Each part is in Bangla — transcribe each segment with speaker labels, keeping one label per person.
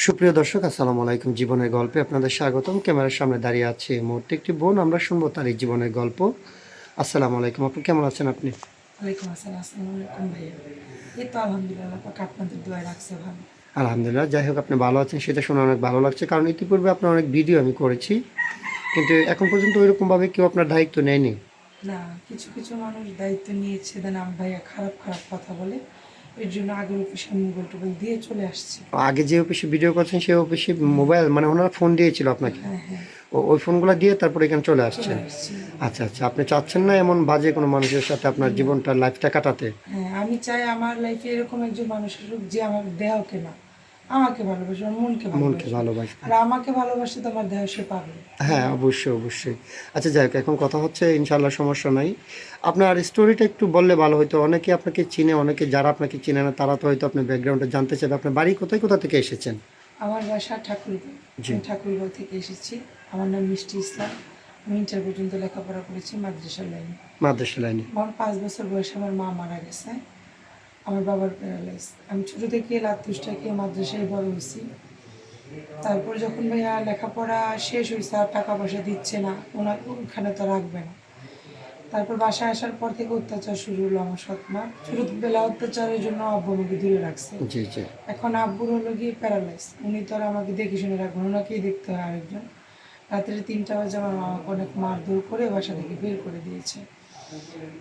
Speaker 1: সুপ্রিয় দর্শক, আসসালামু আলাইকুম। জীবনের গল্পে আপনাদের স্বাগতম। ক্যামেরার সামনে দাঁড়িয়ে আছে এই মুহূর্তে একটি বোন। আমরা শুনবো তার এই জীবনের গল্প। আসসালামু আলাইকুম আপু, কেমন আছেন আপনি?
Speaker 2: ওয়ালাইকুম আসসালাম। আসসালামু আলাইকুম ভাইয়া। এই তো আলহামদুলিল্লাহ, পাক আপনাদের দোয়ায় রাখছে ভালো।
Speaker 1: আলহামদুলিল্লাহ। যাই হোক, আপনি ভালো আছেন সেটা শুনে অনেক ভালো লাগছে, কারণ ইতিপূর্বে আপনার অনেক ভিডিও আমি করেছি, কিন্তু এখন পর্যন্ত ওইরকমভাবে কেউ আপনার দায়িত্ব নেয়নি।
Speaker 2: না, কিছু কিছু মানুষ দায়িত্ব নিয়েছে, দেন আমার ভাইয়া খারাপ খারাপ কথা বলে, এর জন্য আগের অফিসে আমি মোবাইল টোবাইল দিয়ে চলে আসছি।
Speaker 1: আগে যে অফিসে ভিডিও করছেন সেই অফিসে মোবাইল, মানে ওনারা ফোন দিয়েছিল আপনাকে?
Speaker 2: হ্যাঁ হ্যাঁ,
Speaker 1: ওই ফোনগুলো দিয়ে তারপরে এখানে চলে
Speaker 2: চলে
Speaker 1: আসছেন?
Speaker 2: আসছি।
Speaker 1: আচ্ছা আচ্ছা, আপনি চাচ্ছেন না এমন বাজে কোনো মানুষের সাথে আপনার
Speaker 2: না,
Speaker 1: জীবনটা, লাইফটা কাটাতে?
Speaker 2: হ্যাঁ আমি চাই আমার লাইফে এরকম একজন মানুষ আসুক যে আমার দেহকে না, আমাকে ভালোবাসে, আমার মনকে
Speaker 1: মনকে
Speaker 2: ভালোবাসে।
Speaker 1: ভালোবাসবে।
Speaker 2: আর আমাকে ভালোবাসে তো আমার দেহ সে পাবে, তাই
Speaker 1: হ্যাঁ,
Speaker 2: না?
Speaker 1: অবশ্যই, অবশ্যই। আচ্ছা যাই হোক, এখন কথা হচ্ছে ইনশাআল্লাহ সমস্যা নাই। আপনার স্টোরিটা একটু বললে ভালো হইতো। অনেকে আপনাকে চিনে, অনেকে যারা আপনাকে চিনে না তারা তো হয়তো আপনার ব্যাকগ্রাউন্ডটা জানতে চাইবে। আপনার বাড়ি কোথায়, কোথা থেকে এসেছেন?
Speaker 2: আমার বাসা ঠাকুরগাঁও।
Speaker 1: জি।
Speaker 2: আমি ঠাকুরগাঁও থেকে এসেছি। আমার নাম মিষ্টি ইসলাম। আমি ইন্টার পর্যন্ত লেখাপড়া করেছি মাদ্রাসার লাইনে।
Speaker 1: মাদ্রাসা লাইনে।
Speaker 2: আমার ৫ বছর বয়সে আমার মা মারা গেছে। আমার বাবার প্যারালাইজ। আমি ছোটো থেকে লাতুষ্টা খেয়ে মাদ্রাসায় বড় হয়েছি। তারপর যখন ভাইয়া লেখাপড়া শেষ হয়েছে আর টাকা পয়সা দিচ্ছে না, ওখানে তো রাখবে না। তারপর বাসায় আসার পর থেকে অত্যাচার শুরু হলো আমার সৎমা। ছোটোবেলা অত্যাচারের জন্য আব্বু আমাকে দূরে রাখছে।
Speaker 1: জি, জি।
Speaker 2: এখন আব্বুর হলো গিয়ে প্যারালাইজ, উনি তো আর আমাকে দেখে শুনে রাখবেন, ওনাকেই দেখতে হয় আরেকজন। রাত্রে ৩টা বাজে আমার মা আমাকে অনেক মারধর করে বাসা থেকে বের করে দিয়েছে।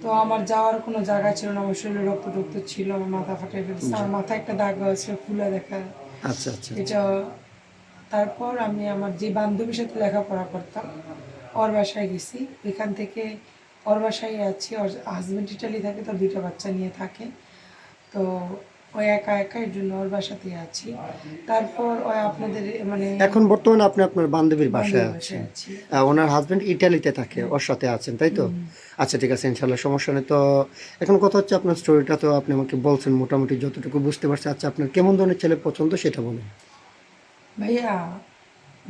Speaker 2: তো আমার যাওয়ার কোনো জায়গা ছিল না, আমার শরীরে রক্ত টক্ত ছিল, আমার মাথা ফাটাই ফেলছে,
Speaker 1: জি।
Speaker 2: আমার মাথায় একটা দাগ আছে ফুলে দেখা।
Speaker 1: আচ্ছা, আচ্ছা, আচ্ছা।
Speaker 2: এটা তারপর আমি আমার যে বান্ধবীর সাথে লেখাপড়া করতাম ওর বাসায় গেছি। এখান থেকে ওর বাসায় আছি, ওর হাজব্যান্ড ইটালি থাকে, তো 2টা বাচ্চা নিয়ে থাকে। তো ওই একা একা, এর জন্য ওর বাসাতেই আছি। তারপর ওই আপনাদের মানে
Speaker 1: এখন বর্তমানে আপনি আপনার বান্ধবীর বাসায়
Speaker 2: বান্ধবীর
Speaker 1: আছেন।
Speaker 2: বাসায় আছি।
Speaker 1: ওনার হাসব্যান্ড ইটালিতে থাকে,
Speaker 2: হ্যাঁ।
Speaker 1: ওর সাথে আছেন, তাই তো?
Speaker 2: হুম।
Speaker 1: আচ্ছা ঠিক আছে, ইনশাআল্লাহ সমস্যা নেই। তো এখন কথা হচ্ছে, আপনার স্টোরিটা তো আপনি আমাকে বলছেন মোটামুটি যতটুকু বুঝতে পারছি। আচ্ছা, আপনার কেমন ধরনের ছেলে পছন্দ সেটা বলুন।
Speaker 2: ভাইয়া,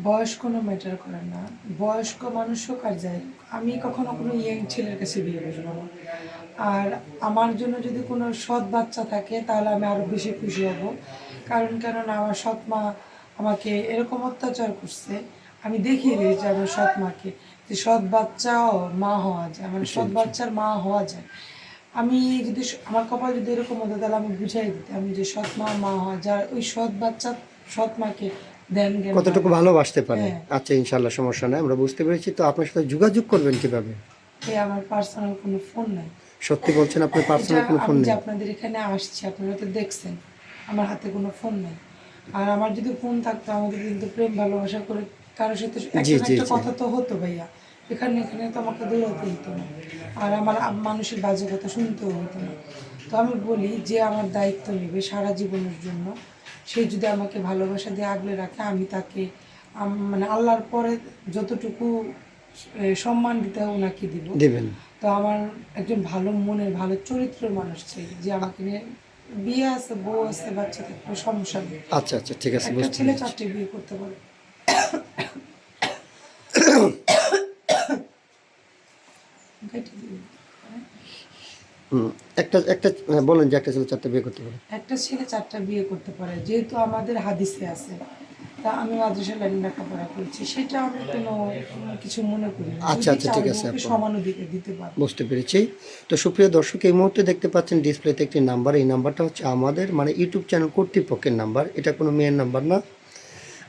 Speaker 2: বয়স কোনো ম্যাটার করে না। বয়স্ক মানুষ হোক আর যাই হোক, আমি কখনো কোনো ইয়াং ছেলের কাছে বিয়ে বসবো না। আর আমার জন্য যদি কোনো সৎ বাচ্চা থাকে তাহলে আমি আরও বেশি খুশি হব। কেননা আমার সৎ মা আমাকে এরকম অত্যাচার করছে, আমি দেখিয়ে দিয়েছি আমার সৎ মাকে যে সৎ বাচ্চাও মা হওয়া যায়, মানে
Speaker 1: জি,
Speaker 2: সৎ
Speaker 1: জি।
Speaker 2: বাচ্চার মা হওয়া যায়। আমি যদি আমার কপাল যদি এরকম হতো তাহলে আমি বুঝাই দিতাম যে সৎ মা মা হওয়া যায়, ওই সৎ বাচ্চা সৎ মাকে ধ্যান জ্ঞান
Speaker 1: কতটুকু
Speaker 2: হারায়।
Speaker 1: ভালোবাসতে পারে।
Speaker 2: হ্যাঁ,
Speaker 1: আচ্ছা ইনশাআল্লাহ সমস্যা নাই, আমরা বুঝতে পেরেছি। তো আপনার সাথে যোগাযোগ করবেন কিভাবে?
Speaker 2: এই আমার পার্সোনাল কোনো ফোন নাই।
Speaker 1: সত্যি বলছেন, আপনার
Speaker 2: এটা
Speaker 1: পার্সোনাল কোনো ফোন
Speaker 2: আমি যে
Speaker 1: নেই?
Speaker 2: আপনাদের এখানে আসছি আপনারা তো দেখছেন, আমার হাতে কোনো ফোন নেই। আর আমার যদি ফোন থাকতো আমাদের কিন্তু প্রেম ভালোবাসা করে কারোর সাথে
Speaker 1: জি,
Speaker 2: একটা না
Speaker 1: জি,
Speaker 2: একটা
Speaker 1: জি।
Speaker 2: কথা তো হতো ভাইয়া। এখানে এখানে তো আমাকে দৌড়াতে হতো না। আর আমার মানুষের বাজে কথা শুনতেও হতো না। তো আমি বলি যে আমার দায়িত্ব নেবে সারা জীবনের জন্য, সে যদি আমাকে ভালোবাসা দিয়ে আগলে রাখে, আমি তাকে মানে আল্লাহর পরে যতটুকু সম্মান দিতে হয় ওনাকে দিব।
Speaker 1: দিবেন।
Speaker 2: তো আমার একজন ভালো মনের ভালো চরিত্রের মানুষ চাই যে আমাকে নিয়ে, বিয়ে আছে বউ আছে বাচ্চা থাকলে সমস্যা নেই।
Speaker 1: আচ্ছা, আচ্ছা, ঠিক আছে,
Speaker 2: একটা
Speaker 1: বুঝতে
Speaker 2: ছেলে
Speaker 1: পেরেছি।
Speaker 2: 4টে বিয়ে করতে পারে। কেটে দিবি।
Speaker 1: হুম। একটা একটা বলেন যে একটা ছেলে ৪ টা বিয়ে করতে পারে।
Speaker 2: একটা ছেলে 4টা বিয়ে করতে পারে, যেহেতু আমাদের হাদিসে আছে। তা আমি মাদ্রাসা লাইনে লেখাপড়া করেছি, সেটা আমি কোনো কিছু মনে করি না।
Speaker 1: আচ্ছা,
Speaker 2: যদি
Speaker 1: আচ্ছা,
Speaker 2: চার
Speaker 1: ঠিক আছে
Speaker 2: বউকে
Speaker 1: আপু।
Speaker 2: সমান অধিকার দিতে পারে।
Speaker 1: বুঝতে পেরেছি। তো সুপ্রিয় দর্শক, এই মুহূর্তে দেখতে পাচ্ছেন ডিসপ্লেতে একটি নাম্বার। এই নাম্বারটা হচ্ছে আমাদের মানে ইউটিউব চ্যানেল কর্তৃপক্ষের নাম্বার। এটা কোনো মেয়ের নাম্বার না,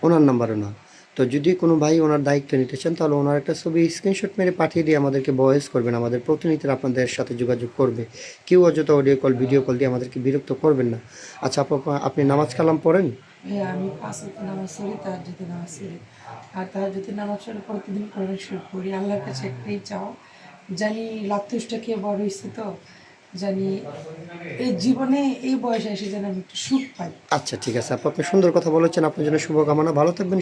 Speaker 1: ওনার নাম্বারও না। তো যদি কোনো ভাই ওনার দায়িত্ব নিতে চান তাহলে ওনার একটা ছবি স্ক্রিনশট মেরে পাঠিয়ে দিয়ে আমাদেরকে ভয়েস করবেন। আমাদের প্রতিনিধিরা আপনাদের সাথে যোগাযোগ করবে। কেউ অযথা অডিও কল, ভিডিও কল দিয়ে আমাদেরকে বিরক্ত করবেন না। আচ্ছা আপু, আপনি নামাজ কালাম পড়েন?
Speaker 2: হ্যাঁ, আমি 5 ওয়াক্ত নামাজ পড়ি, তাহাজ্জুদে নামাজ পড়ি। আর তাহাজ্জুদে নামাজ পড়ে প্রতিদিন কোরআন শরীফ পড়ি। আল্লাহর কাছে একটাই চাওয়া, জানি লাত্তুসটা খেয়ে বড় হইছি, তো জানি এই জীবনে এই বয়সে এসে যেন আমি একটু সুখ পাই।
Speaker 1: আচ্ছা ঠিক আছে আপু, আপনি সুন্দর কথা বলেছেন। আপনার জন্য শুভকামনা। ভালো থাকবেন।